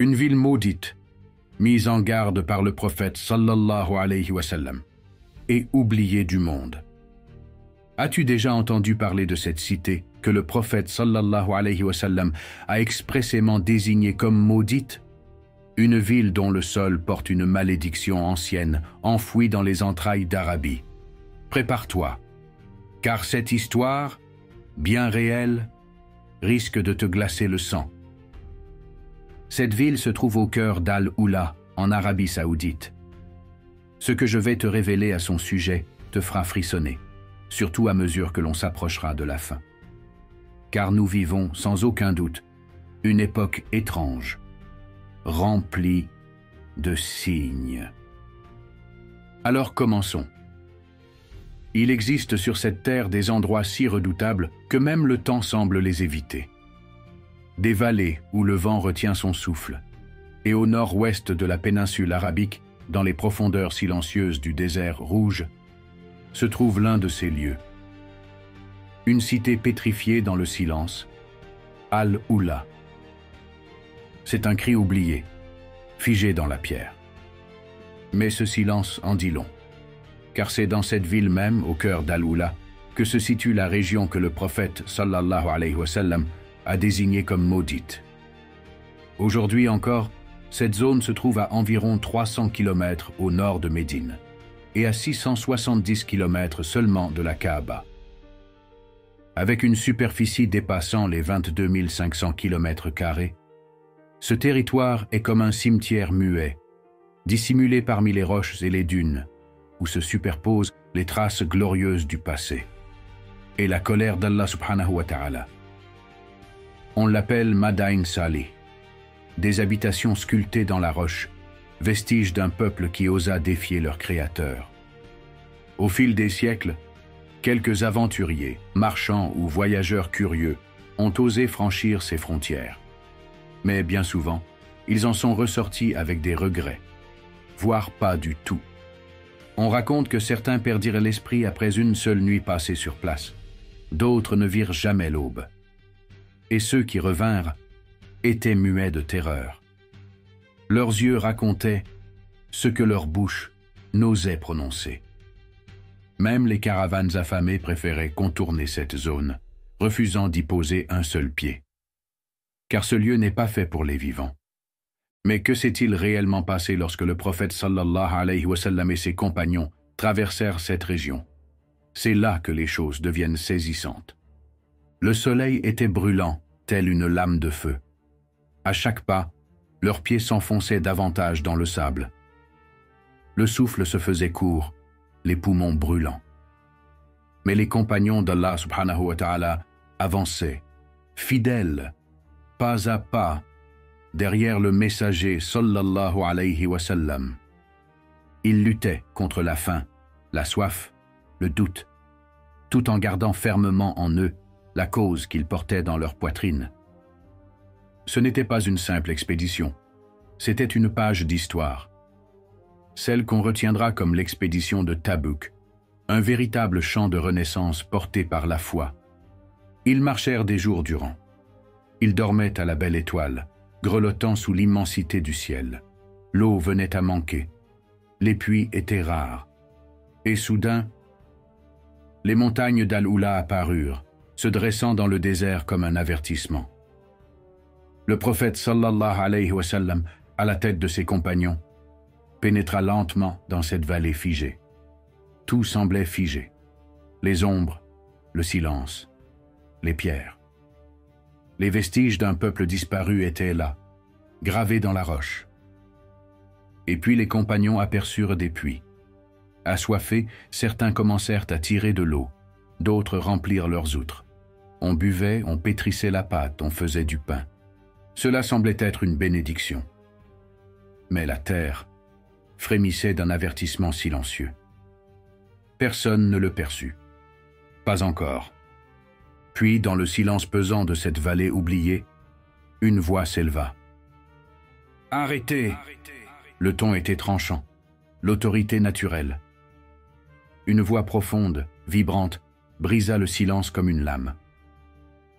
Une ville maudite, mise en garde par le prophète sallallahu alayhi wa sallam, et oubliée du monde. As-tu déjà entendu parler de cette cité que le prophète sallallahu alayhi wa sallam a expressément désignée comme maudite? Une ville dont le sol porte une malédiction ancienne, enfouie dans les entrailles d'Arabie. Prépare-toi, car cette histoire, bien réelle, risque de te glacer le sang. Cette ville se trouve au cœur d'Al-Oula, en Arabie Saoudite. Ce que je vais te révéler à son sujet te fera frissonner, surtout à mesure que l'on s'approchera de la fin. Car nous vivons, sans aucun doute, une époque étrange, remplie de signes. Alors commençons. Il existe sur cette terre des endroits si redoutables que même le temps semble les éviter. Des vallées où le vent retient son souffle, et au nord-ouest de la péninsule arabique, dans les profondeurs silencieuses du désert rouge, se trouve l'un de ces lieux. Une cité pétrifiée dans le silence, Al-Oula. C'est un cri oublié, figé dans la pierre. Mais ce silence en dit long, car c'est dans cette ville même, au cœur d'Al-Oula, que se situe la région que le prophète sallallahu alayhi wa sallam a désignée comme maudite. Aujourd'hui encore, cette zone se trouve à environ 300 km au nord de Médine et à 670 km seulement de la Kaaba. Avec une superficie dépassant les 22 500 km², ce territoire est comme un cimetière muet, dissimulé parmi les roches et les dunes, où se superposent les traces glorieuses du passé et la colère d'Allah subhanahu wa ta'ala. On l'appelle Madain Salih, des habitations sculptées dans la roche, vestiges d'un peuple qui osa défier leur créateur. Au fil des siècles, quelques aventuriers, marchands ou voyageurs curieux ont osé franchir ces frontières. Mais bien souvent, ils en sont ressortis avec des regrets, voire pas du tout. On raconte que certains perdirent l'esprit après une seule nuit passée sur place. D'autres ne virent jamais l'aube. Et ceux qui revinrent étaient muets de terreur. Leurs yeux racontaient ce que leur bouche n'osait prononcer. Même les caravanes affamées préféraient contourner cette zone, refusant d'y poser un seul pied. Car ce lieu n'est pas fait pour les vivants. Mais que s'est-il réellement passé lorsque le prophète sallallahu alayhi wa sallam et ses compagnons traversèrent cette région? C'est là que les choses deviennent saisissantes. Le soleil était brûlant, tel une lame de feu. À chaque pas, leurs pieds s'enfonçaient davantage dans le sable. Le souffle se faisait court, les poumons brûlants. Mais les compagnons d'Allah subhanahu wa ta'ala avançaient, fidèles, pas à pas, derrière le messager sallallahu alayhi wa sallam. Ils luttaient contre la faim, la soif, le doute, tout en gardant fermement en eux la cause qu'ils portaient dans leur poitrine. Ce n'était pas une simple expédition, c'était une page d'histoire. Celle qu'on retiendra comme l'expédition de Tabouk, un véritable chant de renaissance porté par la foi. Ils marchèrent des jours durant. Ils dormaient à la belle étoile, grelottant sous l'immensité du ciel. L'eau venait à manquer. Les puits étaient rares. Et soudain, les montagnes d'Al-Oula apparurent, se dressant dans le désert comme un avertissement. Le prophète sallallahu alayhi wa sallam, à la tête de ses compagnons, pénétra lentement dans cette vallée figée. Tout semblait figé. Les ombres, le silence, les pierres. Les vestiges d'un peuple disparu étaient là, gravés dans la roche. Et puis les compagnons aperçurent des puits. Assoiffés, certains commencèrent à tirer de l'eau, d'autres remplirent leurs outres. On buvait, on pétrissait la pâte, on faisait du pain. Cela semblait être une bénédiction. Mais la terre frémissait d'un avertissement silencieux. Personne ne le perçut. Pas encore. Puis, dans le silence pesant de cette vallée oubliée, une voix s'éleva. « Arrêtez !» Le ton était tranchant, l'autorité naturelle. Une voix profonde, vibrante, brisa le silence comme une lame.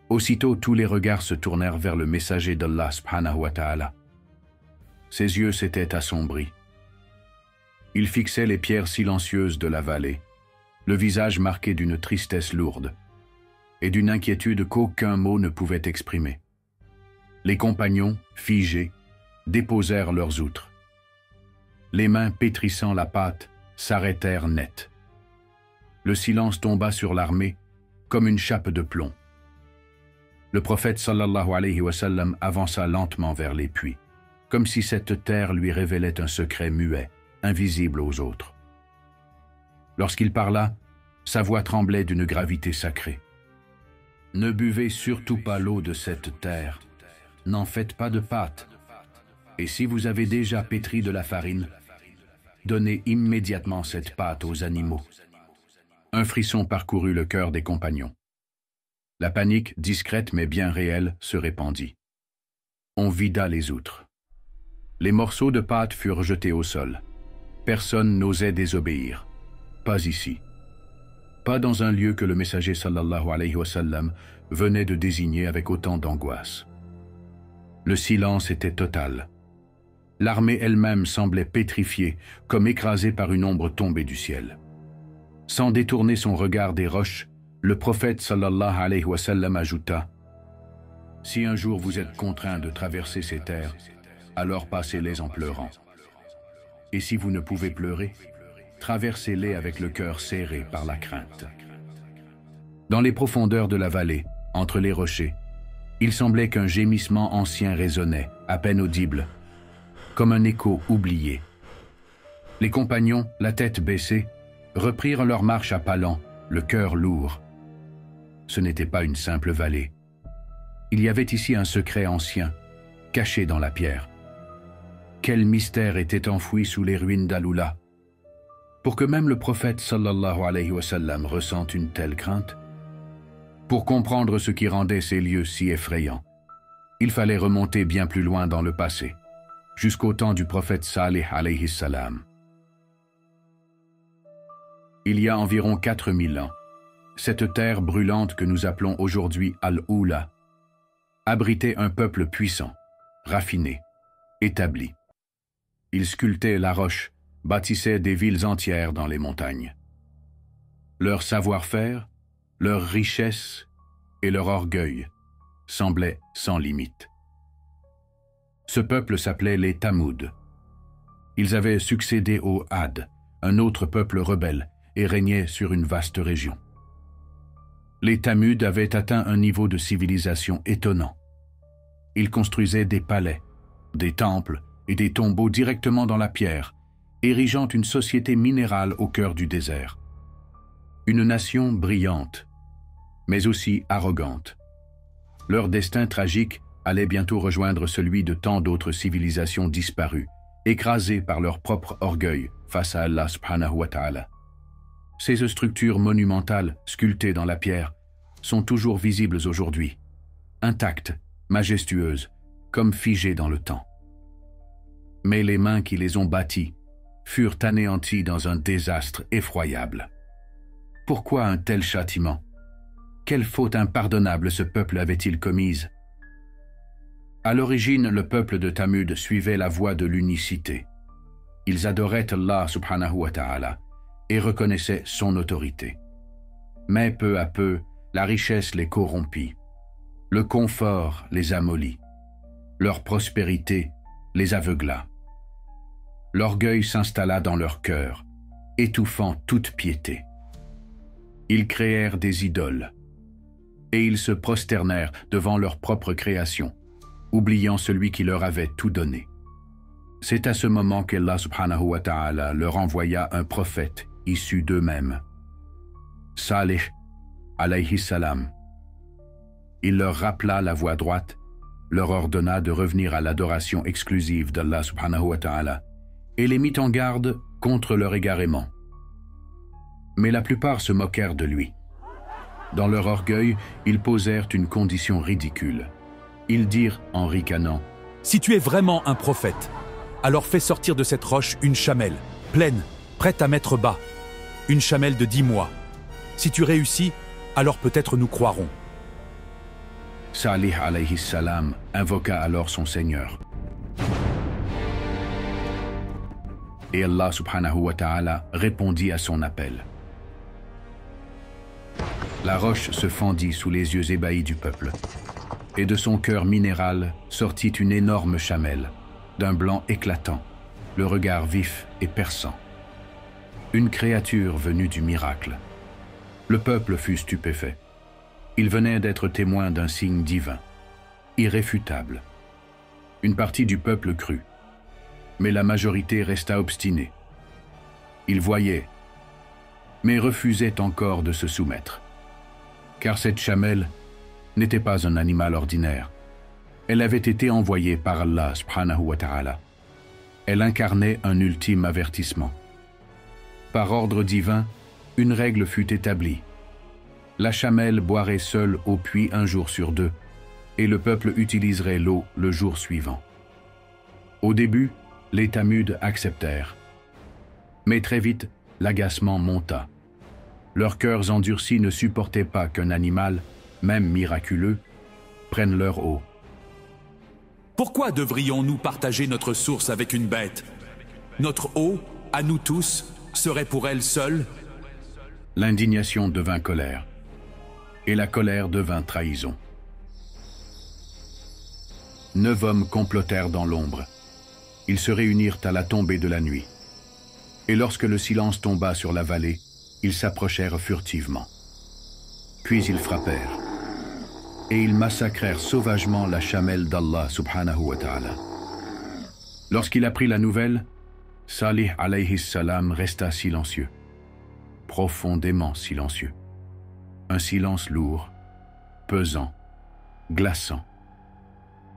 Aussitôt, tous les regards se tournèrent vers le messager d'Allah subhanahu wa ta'ala. Ses yeux s'étaient assombris. Il fixait les pierres silencieuses de la vallée, le visage marqué d'une tristesse lourde et d'une inquiétude qu'aucun mot ne pouvait exprimer. Les compagnons, figés, déposèrent leurs outres. Les mains pétrissant la pâte s'arrêtèrent net. Le silence tomba sur l'armée comme une chape de plomb. Le prophète sallallahu alayhi wa sallam avança lentement vers les puits, comme si cette terre lui révélait un secret muet, invisible aux autres. Lorsqu'il parla, sa voix tremblait d'une gravité sacrée. « Ne buvez surtout pas l'eau de cette terre, n'en faites pas de pâte, et si vous avez déjà pétri de la farine, donnez immédiatement cette pâte aux animaux. » Un frisson parcourut le cœur des compagnons. La panique, discrète mais bien réelle, se répandit. On vida les outres. Les morceaux de pâte furent jetés au sol. Personne n'osait désobéir. Pas ici. Pas dans un lieu que le messager sallallahu alayhi wa sallam venait de désigner avec autant d'angoisse. Le silence était total. L'armée elle-même semblait pétrifiée, comme écrasée par une ombre tombée du ciel. Sans détourner son regard des roches, le prophète sallallahu alayhi wa sallam ajouta « Si un jour vous êtes contraint de traverser ces terres, alors passez-les en pleurant. Et si vous ne pouvez pleurer, traversez-les avec le cœur serré par la crainte. » Dans les profondeurs de la vallée, entre les rochers, il semblait qu'un gémissement ancien résonnait, à peine audible, comme un écho oublié. Les compagnons, la tête baissée, reprirent leur marche à pas lents, le cœur lourd. Ce n'était pas une simple vallée. Il y avait ici un secret ancien, caché dans la pierre. Quel mystère était enfoui sous les ruines d'Alula? Pour que même le prophète sallallahu alayhi wa sallam ressente une telle crainte, pour comprendre ce qui rendait ces lieux si effrayants, il fallait remonter bien plus loin dans le passé, jusqu'au temps du prophète Salih alayhi salam. Il y a environ 4000 ans, cette terre brûlante que nous appelons aujourd'hui Al-Oula abritait un peuple puissant, raffiné, établi. Il sculptait la roche, bâtissait des villes entières dans les montagnes. Leur savoir-faire, leur richesse et leur orgueil semblaient sans limite. Ce peuple s'appelait les Tamoud. Ils avaient succédé aux Had, un autre peuple rebelle, et régnaient sur une vaste région. Les Tamuds avaient atteint un niveau de civilisation étonnant. Ils construisaient des palais, des temples et des tombeaux directement dans la pierre, érigeant une société minérale au cœur du désert. Une nation brillante, mais aussi arrogante. Leur destin tragique allait bientôt rejoindre celui de tant d'autres civilisations disparues, écrasées par leur propre orgueil face à Allah subhanahu wa ta'ala. Ces structures monumentales, sculptées dans la pierre, sont toujours visibles aujourd'hui, intactes, majestueuses, comme figées dans le temps. Mais les mains qui les ont bâties furent anéanties dans un désastre effroyable. Pourquoi un tel châtiment? Quelle faute impardonnable ce peuple avait-il commise? À l'origine, le peuple de Tamud suivait la voie de l'unicité. Ils adoraient Allah subhanahu wa ta'ala et reconnaissaient son autorité. Mais peu à peu, la richesse les corrompit. Le confort les amollit. Leur prospérité les aveugla. L'orgueil s'installa dans leur cœur, étouffant toute piété. Ils créèrent des idoles, et ils se prosternèrent devant leur propre création, oubliant celui qui leur avait tout donné. C'est à ce moment qu'Allah subhanahu wa ta'ala leur envoya un prophète issu d'eux-mêmes, Salih alayhi salam. Il leur rappela la voie droite, leur ordonna de revenir à l'adoration exclusive d'Allah subhanahu wa ta'ala et les mit en garde contre leur égarement. Mais la plupart se moquèrent de lui. Dans leur orgueil, ils posèrent une condition ridicule. Ils dirent en ricanant « Si tu es vraiment un prophète, alors fais sortir de cette roche une chamelle, pleine, prête à mettre bas, une chamelle de 10 mois. Si tu réussis, alors peut-être nous croirons. » Salih alayhi salam invoqua alors son Seigneur. Et Allah subhanahu wa ta'ala répondit à son appel. La roche se fendit sous les yeux ébahis du peuple, et de son cœur minéral sortit une énorme chamelle, d'un blanc éclatant, le regard vif et perçant. Une créature venue du miracle. Le peuple fut stupéfait. Il venait d'être témoin d'un signe divin, irréfutable. Une partie du peuple crut, mais la majorité resta obstinée. Ils voyaient, mais refusaient encore de se soumettre. Car cette chamelle n'était pas un animal ordinaire. Elle avait été envoyée par Allah subhanahu wa ta'ala. Elle incarnait un ultime avertissement. Par ordre divin, une règle fut établie. La chamelle boirait seule au puits un jour sur deux, et le peuple utiliserait l'eau le jour suivant. Au début, les Tamuds acceptèrent. Mais très vite, l'agacement monta. Leurs cœurs endurcis ne supportaient pas qu'un animal, même miraculeux, prenne leur eau. Pourquoi devrions-nous partager notre source avec une bête? Notre eau, à nous tous, serait pour elle seule? L'indignation devint colère, et la colère devint trahison. 9 hommes complotèrent dans l'ombre. Ils se réunirent à la tombée de la nuit. Et lorsque le silence tomba sur la vallée, ils s'approchèrent furtivement. Puis ils frappèrent. Et ils massacrèrent sauvagement la chamelle d'Allah subhanahu wa ta'ala. Lorsqu'il apprit la nouvelle, Salih alayhi salam resta silencieux, profondément silencieux. Un silence lourd, pesant, glaçant.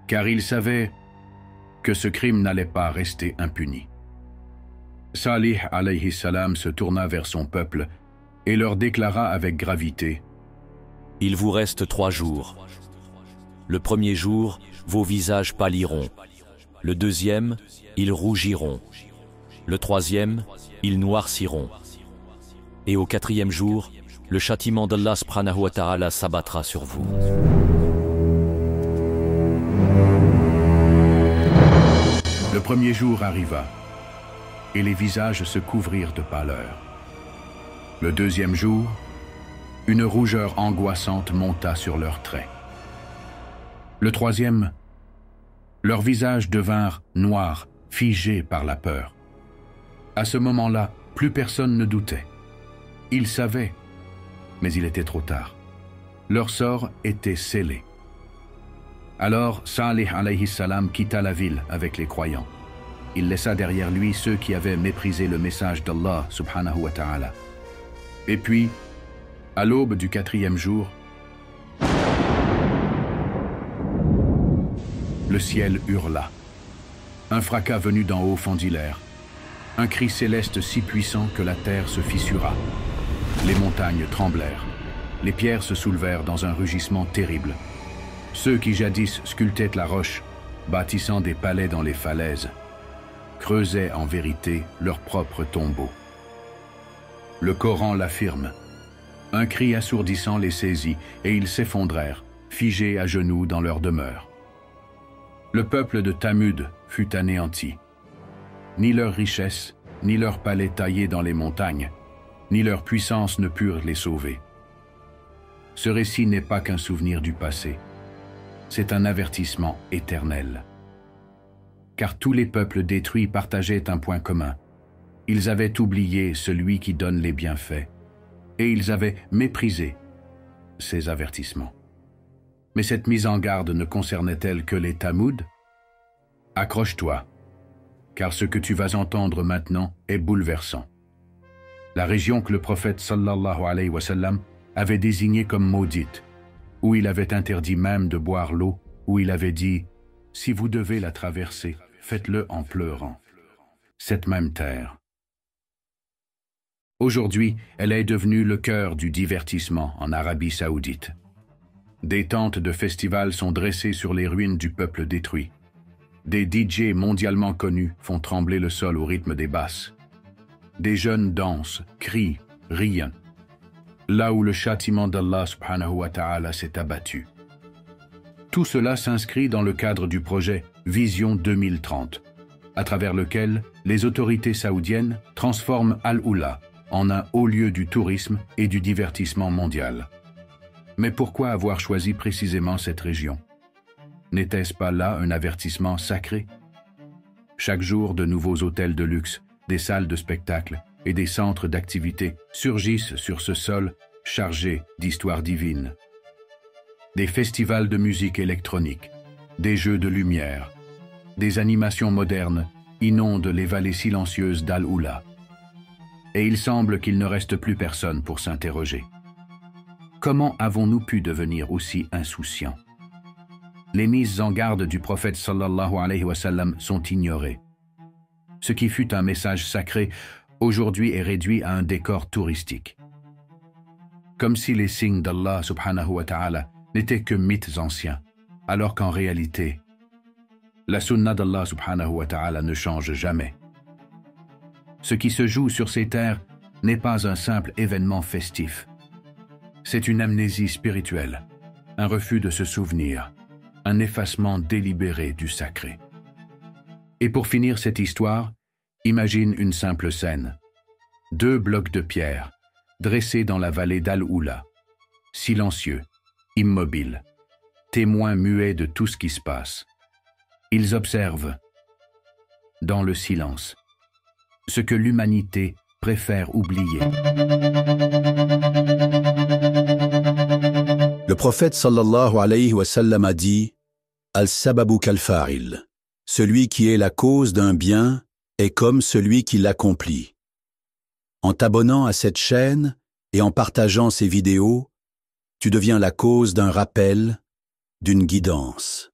Car il savait que ce crime n'allait pas rester impuni. Salih alayhi salam se tourna vers son peuple et leur déclara avec gravité: Il vous reste 3 jours. Le premier jour, vos visages pâliront. Le deuxième, ils rougiront. Le troisième, ils noirciront. Et au 4e jour, le châtiment d'Allah subhanahu wa ta'ala s'abattra sur vous. Le premier jour arriva, et les visages se couvrirent de pâleur. Le deuxième jour, une rougeur angoissante monta sur leurs traits. Le troisième, leurs visages devinrent noirs, figés par la peur. À ce moment-là, plus personne ne doutait. Ils savaient, mais il était trop tard. Leur sort était scellé. Alors Salih alayhi salam quitta la ville avec les croyants. Il laissa derrière lui ceux qui avaient méprisé le message d'Allah subhanahu wa ta'ala. Et puis, à l'aube du 4e jour, le ciel hurla. Un fracas venu d'en haut fendit l'air. Un cri céleste si puissant que la terre se fissura. Les montagnes tremblèrent. Les pierres se soulevèrent dans un rugissement terrible. Ceux qui jadis sculptaient la roche, bâtissant des palais dans les falaises, creusaient en vérité leur propre tombeau. Le Coran l'affirme. Un cri assourdissant les saisit et ils s'effondrèrent, figés à genoux dans leur demeure. Le peuple de Tamud fut anéanti. Ni leur richesse, ni leurs palais taillés dans les montagnes, ni leur puissance ne purent les sauver. Ce récit n'est pas qu'un souvenir du passé. C'est un avertissement éternel. Car tous les peuples détruits partageaient un point commun. Ils avaient oublié celui qui donne les bienfaits, et ils avaient méprisé ces avertissements. Mais cette mise en garde ne concernait-elle que les Tamouds? Accroche-toi, car ce que tu vas entendre maintenant est bouleversant. La région que le prophète sallallahu alayhi wa sallam avait désignée comme maudite, où il avait interdit même de boire l'eau, où il avait dit « Si vous devez la traverser, faites-le en pleurant ». Cette même terre. Aujourd'hui, elle est devenue le cœur du divertissement en Arabie saoudite. Des tentes de festivals sont dressées sur les ruines du peuple détruit. Des DJ mondialement connus font trembler le sol au rythme des basses. Des jeunes dansent, crient, rient. Là où le châtiment d'Allah subhanahu wa ta'ala s'est abattu. Tout cela s'inscrit dans le cadre du projet Vision 2030, à travers lequel les autorités saoudiennes transforment Al-Oula en un haut lieu du tourisme et du divertissement mondial. Mais pourquoi avoir choisi précisément cette région? N'était-ce pas là un avertissement sacré? Chaque jour, de nouveaux hôtels de luxe, des salles de spectacle et des centres d'activité surgissent sur ce sol chargé d'histoires divines. Des festivals de musique électronique, des jeux de lumière, des animations modernes inondent les vallées silencieuses d'Al-Oula. Et il semble qu'il ne reste plus personne pour s'interroger. Comment avons-nous pu devenir aussi insouciants? Les mises en garde du prophète sallallahu alayhi wa sallam sont ignorées. Ce qui fut un message sacré, aujourd'hui est réduit à un décor touristique. Comme si les signes d'Allah subhanahu wa ta'ala n'étaient que mythes anciens, alors qu'en réalité, la sunna d'Allah subhanahu wa ta'ala ne change jamais. Ce qui se joue sur ces terres n'est pas un simple événement festif. C'est une amnésie spirituelle, un refus de se souvenir, un effacement délibéré du sacré. Et pour finir cette histoire, imagine une simple scène. 2 blocs de pierre, dressés dans la vallée d'Al-Oula, silencieux, immobiles, témoins muets de tout ce qui se passe. Ils observent, dans le silence, ce que l'humanité préfère oublier. Le prophète sallallahu alayhi wa sallam a dit « Al-sababu kal-fa'il » celui qui est la cause d'un bien est comme celui qui l'accomplit. En t'abonnant à cette chaîne et en partageant ces vidéos, tu deviens la cause d'un rappel, d'une guidance.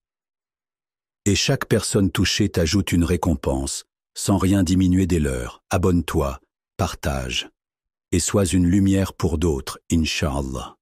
Et chaque personne touchée t'ajoute une récompense, sans rien diminuer des leurs. Abonne-toi, partage, et sois une lumière pour d'autres, Inch'Allah.